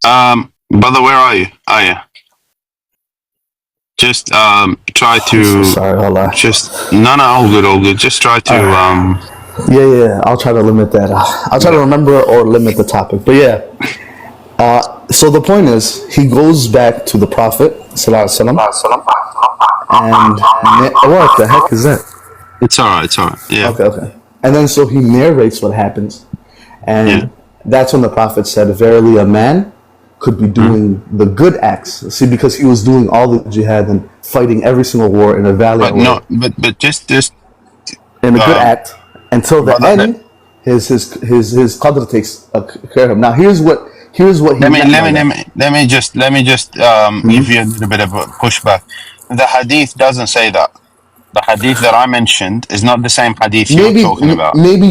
Brother, where are you? Are you? Just try I'm so to sorry. Hold on. no, all good, all good. Just try to Yeah. I'll try to limit that. I'll try to yeah. remember or limit the topic. But yeah. So the point is, he goes back to the Prophet Sallallahu Alaihi Wasallam, and what the heck is that? It's alright, it's alright. Yeah, Okay. And then so he narrates what happens, yeah. and that's when the Prophet said, "Verily, a man could be Mm. doing the good acts." See, because he was doing all the jihad and fighting every single war in a But valiant way, no, but just in a good um, act until the brother, end. His qadr takes care of him. Now here's what he let me meant let by me let that. me let me just give you a little bit of a pushback. The hadith doesn't say that. The hadith that I mentioned is not the same hadith you're Maybe talking about. maybe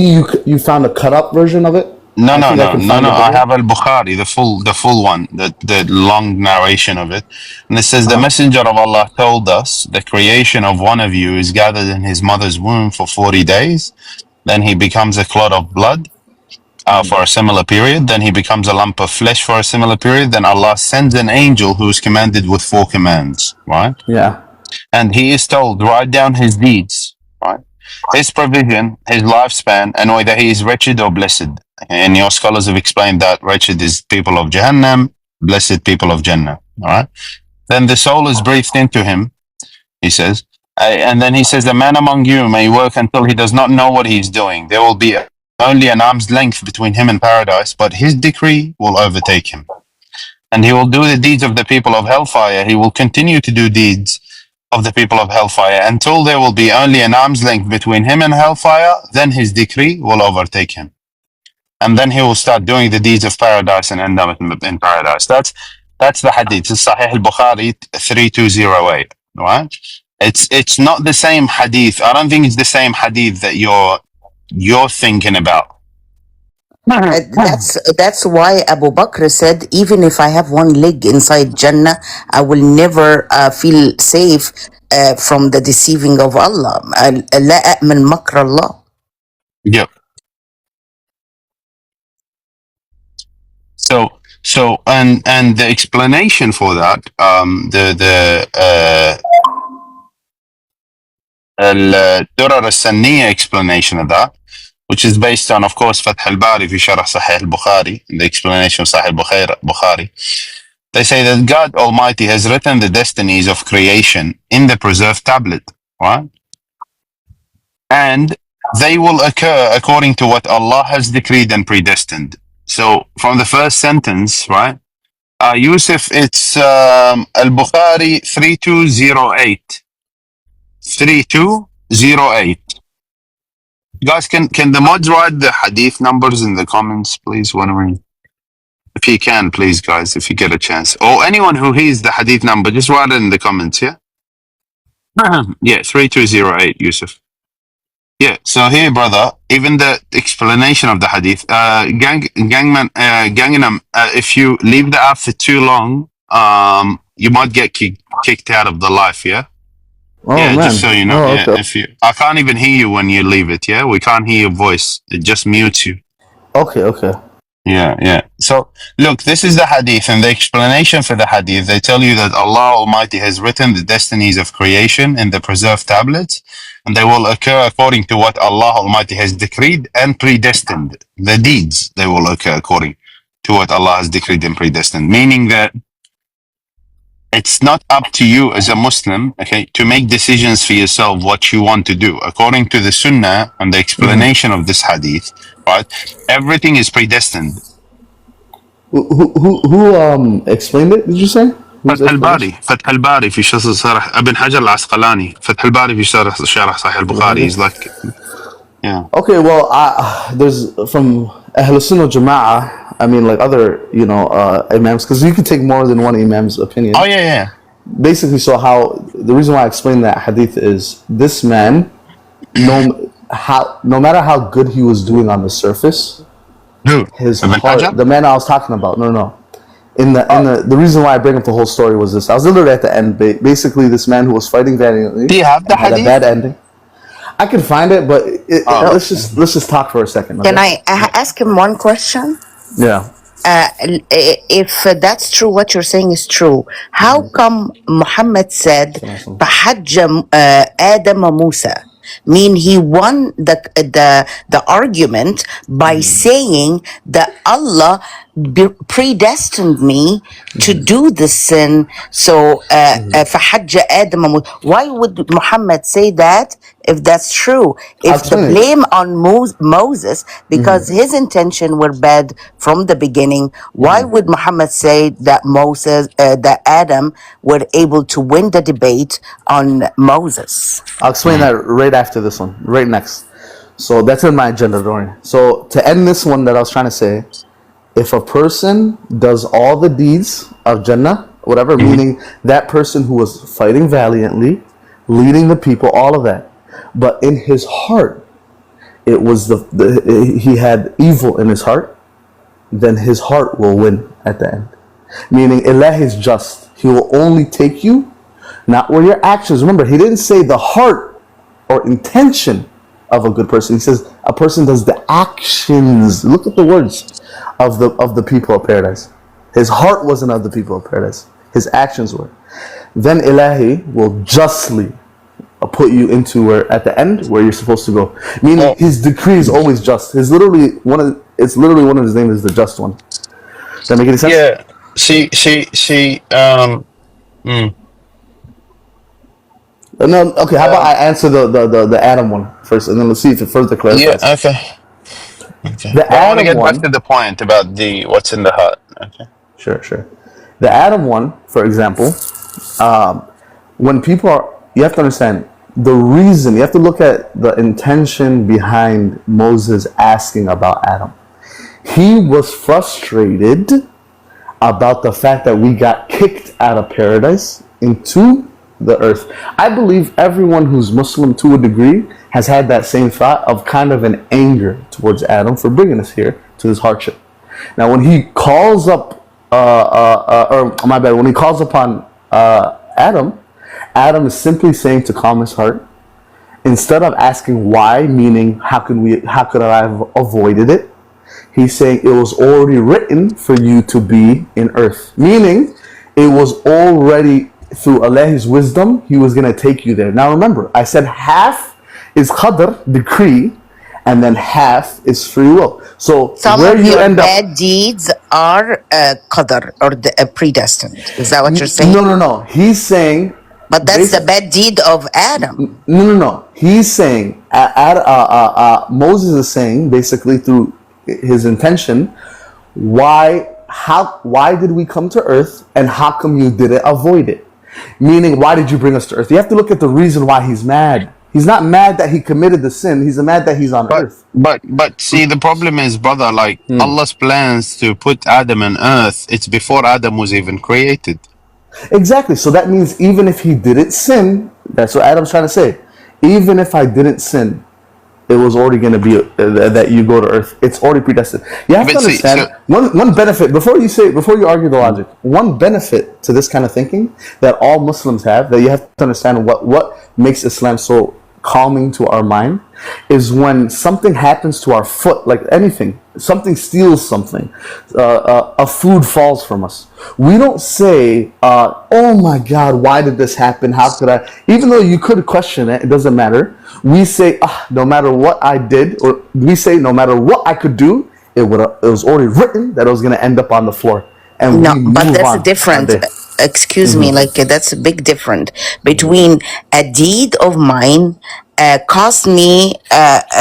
you found a cut up version of it. No, I no, think I no, can no, find no. a I better one. have al-Bukhari, the full one, the long narration of it, and it says the Messenger of Allah told us the creation of one of you is gathered in his mother's womb for 40 days, then he becomes a clot of blood for a similar period, then he becomes a lump of flesh for a similar period, then Allah sends an angel who is commanded with 4 commands, right? Yeah. And he is told write down his deeds, right? His provision, his lifespan, and whether he is wretched or blessed. And your scholars have explained that wretched is people of Jahannam, blessed people of Jannah. All right. Then the soul is breathed into him, he says. And then he says, a man among you may work until he does not know what he is doing. There will be only an arm's length between him and paradise, but his decree will overtake him. And he will do the deeds of the people of hellfire. He will continue to do deeds of the people of hellfire until there will be only an arm's length between him and hellfire, then his decree will overtake him. And then he will start doing the deeds of paradise and end up in paradise. That's the hadith. It's Sahih al-Bukhari 3208, right? It's not the same hadith. I don't think it's the same hadith that you're thinking about. That's why Abu Bakr said, even if I have one leg inside Jannah, I will never feel safe from the deceiving of Allah. لا أأمن مكر الله. Yep. So and the explanation for that, الدرر السنية explanation of that, which is based on, of course, Fath al-Bari في شرح صحيح البخاري, the explanation of Sahih Bukhari. They say that God Almighty has written the destinies of creation in the preserved tablet, right? And they will occur according to what Allah has decreed and predestined. So from the first sentence, right? Yusuf, it's Al-Bukhari 3208. 3208. Guys, can the mods write the hadith numbers in the comments, please? If you can, please, guys, if you get a chance. Or anyone who hears the hadith number, just write it in the comments, yeah? Yeah, 3208, Yusuf. Yeah, so here, brother, even the explanation of the hadith, Gangnam, if you leave the app for too long, you might get kicked out of the life, yeah? Oh Yeah, man. just so you know. Oh, Yeah, okay. I can't even hear you when you leave it. Yeah, we can't hear your voice. It just mutes you. Okay. Yeah. So look, this is the hadith, and the explanation for the hadith. They tell you that Allah Almighty has written the destinies of creation in the preserved tablets, and they will occur according to what Allah Almighty has decreed and predestined. The deeds, they will occur according to what Allah has decreed and predestined. Meaning that it's not up to you as a Muslim, okay, to make decisions for yourself what you want to do. According to the Sunnah and the explanation of this hadith, right, everything is predestined. Who explained it? Did you say? فتح الباري في شرح ابن حجر العسقلاني. فتح الباري في شرح صحيح البخاري. He's like, yeah. Okay, well, there's from Ahl Sunnah Jama'ah. I mean, like other, imams, because you can take more than one imam's opinion. Oh yeah. Basically, so the reason why I explained that hadith is this man, no matter how good he was doing on the surface, his heart, the man I was talking about, no. The reason why I bring up the whole story was this. I was literally at the end. Basically, this man who was fighting valiantly. Do you have the hadith? Had a bad ending. I can find it, but let's just talk for a second. Okay? Can I ask him one question? Yeah. If that's true, what you're saying is true, how come Muhammad said فحج آدم موسى? Mean he won the argument by saying that Allah predestined me to do this sin. So فحج آدم موسى. Why would Muhammad say that if that's true? If the blame on Moses because his intention were bad from the beginning, why would Muhammad say that that Adam were able to win the debate on Moses? I'll explain that right after this one, right next. So that's in my agenda, don't worry. So to end this one that I was trying to say, if a person does all the deeds of Jannah, whatever, meaning that person who was fighting valiantly, leading the people, all of that, but in his heart, it was he had evil in his heart, then his heart will win at the end. Meaning Allah is just. He will only take you, not where your actions. Remember, he didn't say the heart or intention of a good person. He says a person does the actions. Look at the words of the people of paradise. His heart wasn't of the people of paradise. His actions were. Then Ilahi will justly put you into where at the end where you're supposed to go. Meaning his decree is always just. It's literally one of his names is the just one. Does that make any sense? Yeah. No, okay, how about I answer the Adam one first, and then let's see if it further clarifies. Yeah, okay. The I want to Adam get one, back to the point about what's in the heart. Okay. Sure. The Adam one, for example, when people are, you have to understand the reason, you have to look at the intention behind Moses asking about Adam. He was frustrated about the fact that we got kicked out of paradise into the earth. I believe everyone who's Muslim to a degree has had that same thought of kind of an anger towards Adam for bringing us here to this hardship. Now, when he calls up, when he calls upon Adam, Adam is simply saying to calm his heart, instead of asking why, meaning how could I have avoided it, he's saying it was already written for you to be in earth. Meaning, it was already, through Allah's wisdom, he was going to take you there. Now remember, I said half is qadr, decree, and then half is free will. So some where of you your end bad up, deeds are qadr or predestined. Is that what you're saying? No. He's saying, but that's the bad deed of Adam. No. He's saying, Moses is saying, basically through his intention, why did we come to earth, and how come you didn't avoid it? Meaning, why did you bring us to earth? You have to look at the reason why he's mad. He's not mad that he committed the sin. He's mad that he's on earth. But see, the problem is, brother, like Allah's plans to put Adam on earth, it's before Adam was even created. Exactly. So that means even if he didn't sin, that's what Adam's trying to say. Even if I didn't sin, it was already going to be that you go to earth. It's already predestined. You have to understand one benefit before you argue the logic. One benefit to this kind of thinking that all Muslims have, that you have to understand what makes Islam so calming to our mind, is when something happens to our foot, like anything, something steals something, a food falls from us. We don't say, oh my God, why did this happen? How could I? Even though you could question it, it doesn't matter. We say, no matter what I did, or we say, no matter what I could do, it was already written that it was going to end up on the floor. And no, but that's a different. Excuse me, like that's a big difference between a deed of mine cost me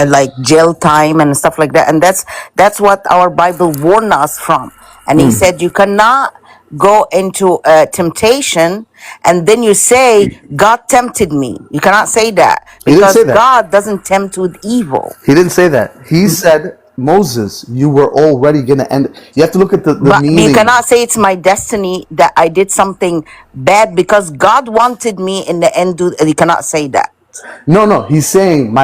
like jail time and stuff like that, and that's what our Bible warned us from. And he said you cannot go into temptation and then you say God tempted me. You cannot say that, because God doesn't tempt with evil. He didn't say that. He said, Moses, you were already going to end. You have to look at the meaning. You cannot say it's my destiny that I did something bad because God wanted me in the end. You cannot say that. No. He's saying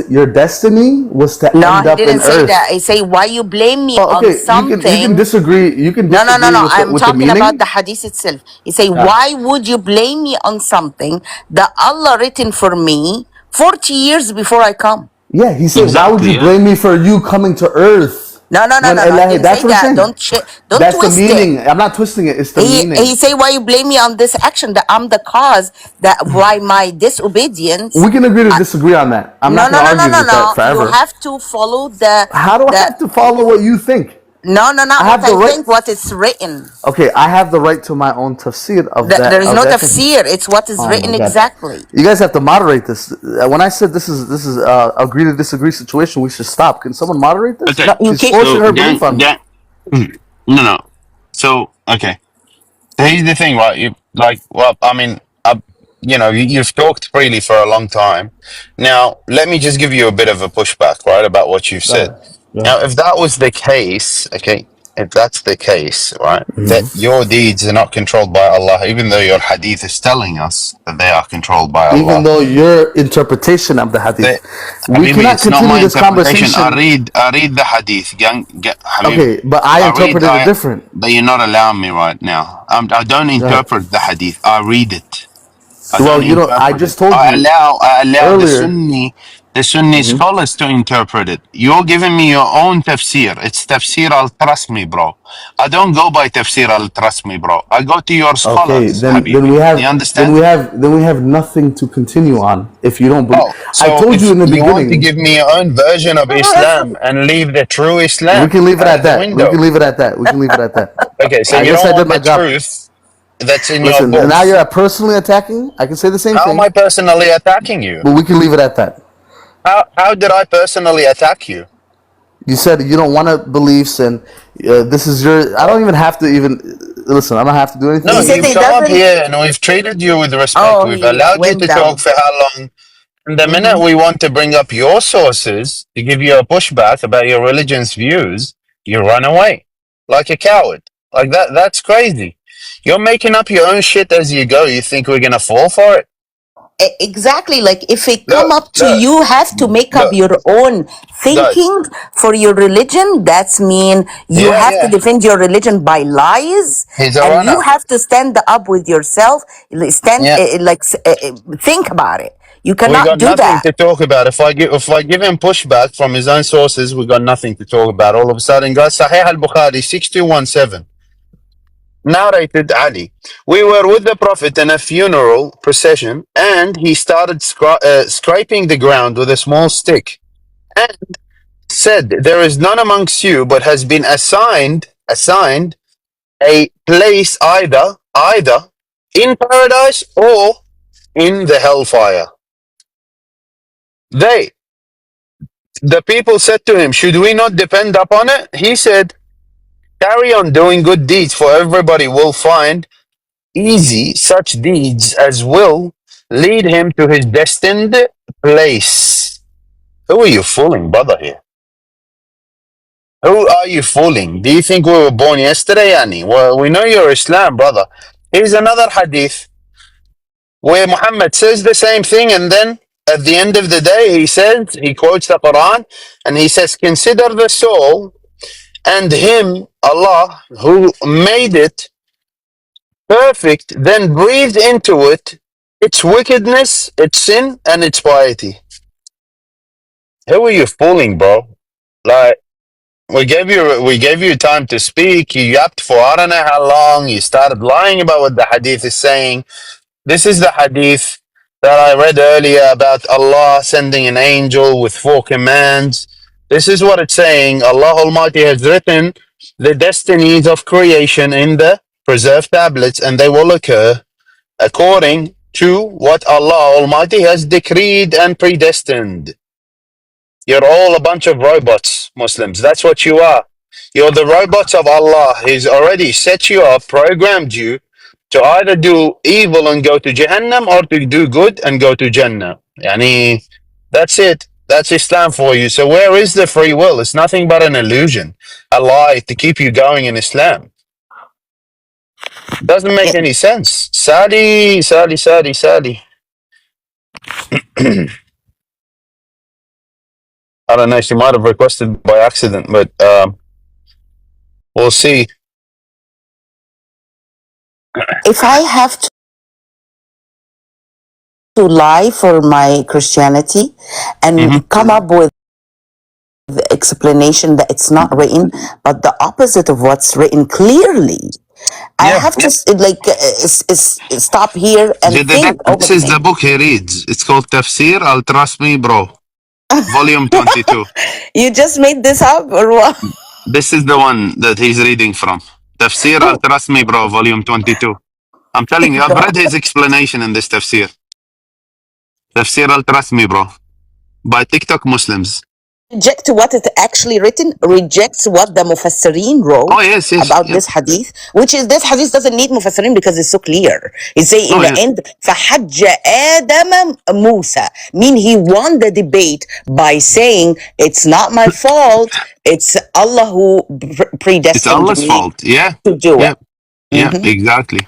your destiny was to end up in earth. No, he didn't say that. He say, why you blame me on something? You can disagree. No. I'm talking about the hadith itself. He say, why would you blame me on something that Allah written for me 40 years before I come? Yeah, he said, why would you blame me for you coming to earth? No, no, no, When no, no. I ilahi, didn't that's say what I'm that. saying. Don't That's the twist it. meaning. I'm not twisting it. It's the meaning. He say, why you blame me on this action? That I'm the cause. That why my disobedience. We can agree to disagree on that. I'm No, not no, going to no, no, argue no, with that no. You forever. have to follow the How do I the. have to follow what you think? No, no, I not what have the I right. think. What is written. Okay, I have the right to my own tafsir of There that is of no that thing. tafsir. It's what is Oh my written god! exactly. You guys have to moderate this. When I said this is agree to disagree situation, we should stop. Can someone moderate this? Okay. No, you She's can't. forcing So her belief on me. no, no. So okay. So here's the thing, right? You like, well, I mean, you've talked freely for a long time. Now, let me just give you a bit of a pushback, right, about what you've Go said. ahead. Go Now, ahead. if that was the case, okay, if that's the case, right, that your deeds are not controlled by Allah, even though your hadith is telling us that they are controlled by Even Allah. though your interpretation of the hadith, That, we Habibi, cannot it's not continue my this interpretation. I conversation. read, I read the hadith. Habibi, Okay, but I interpreted it different. but you're not allowing me right now. I don't Go ahead. interpret the hadith. I read it. I don't Well, I interpret it. just told you I allow earlier. the Sunni scholars to interpret it. You're giving me your own tafsir. It's tafsir al trust me, bro. I don't go by tafsir al trust me, bro. I go to your Okay, scholars, then Habibi. we You have understand? nothing to continue on if you don't believe. Oh, I so told you if in the you want to beginning. give me your own version of Islam and leave the true We Islam can leave it out at of the that. We can window. leave it at that. We can leave it at that. Okay, so I you guess don't I did want my the job. truth that's in your Listen, and now books. you're personally attacking. I can say the same How am thing, I personally attacking you? but we can leave it at that. How did I personally attack you? You said you don't want to beliefs, and this is your. I don't even have to even listen. I don't have to do No, He anything. said you've he come up doesn't. here and we've treated you with respect. Oh, We've he allowed you went to talk down. for how long? And the minute we want to bring up your sources to give you a pushback about your religion's views, you run away like a coward. Like that's crazy. You're making up your own shit as you go. You think we're gonna fall for it? Exactly. Like if it come Look, up to look, you, have to make up look, your own guys. thinking for your religion. That's mean you Yeah, have to yeah. defend your religion by lies, He's a and you runner. have to stand up with yourself. Stand Yeah. think about it. You We cannot got do nothing that. to talk about. If I give him pushback from his own sources, we got nothing to talk about. All of a sudden, guys, Sahih al-Bukhari 6217 narrated Ali. We were with the Prophet in a funeral procession, and he started scraping the ground with a small stick, and said, "There is none amongst you, but has been assigned a place either in paradise or in the hellfire." They The people said to him, "Should we not depend upon it?" He said, "Carry on doing good deeds, for everybody will find easy such deeds as will lead him to his destined place." Who are you fooling, brother, here? Who are you fooling? Do you think we were born yesterday, Annie? Well, we know you're Islam, brother. Here's another hadith where Muhammad says the same thing, and then at the end of the day, he quotes the Quran, and he says, "Consider the soul and him, Allah, who made it perfect, then breathed into it its wickedness, its sin, and its piety." Who are you fooling, bro? Like, we gave you time to speak. You yapped for I don't know how long. You started lying about what the hadith is saying. This is the hadith that I read earlier about Allah sending an angel with 4 commands. This is what it's saying. Allah Almighty has written the destinies of creation in the preserved tablets, and they will occur according to what Allah Almighty has decreed and predestined. You're all a bunch of robots, Muslims. That's what you are. You're the robots of Allah. He's already set you up, programmed you to either do evil and go to Jahannam or to do good and go to Jannah. Yani, that's it. That's Islam for you. So where is the free will? It's nothing but an illusion, a lie to keep you going in Islam. It doesn't make any sense. Sadi, Sadi, Sadi, Sadi. I don't know. She might have requested by accident, but we'll see. If I have to lie for my Christianity and Mhm. come up with the explanation that it's not written, but the opposite of what's written clearly. I Yeah. have to stop here and think over This the is the thing. book he reads. It's called Tafsir Al Trust Me Bro, volume 22. You just made this up or what? This is the one that he's reading from. Tafsir Al Trust Me Bro, volume 22. I'm telling you, I've read his explanation in this tafsir. Tafsir Al Trust Me Bro, by TikTok Muslims. Reject what it actually written, rejects what the Mufassirin wrote Oh, yes, about yeah. this hadith, which is this hadith doesn't need Mufassirin because it's so clear. It say in Oh, the yeah. end, فَحَجَّ آدَمَ Musa, mean he won the debate by saying it's not my fault, it's Allah who It's predestined Allah's me fault. Yeah. to do Yeah. it. Yeah, exactly.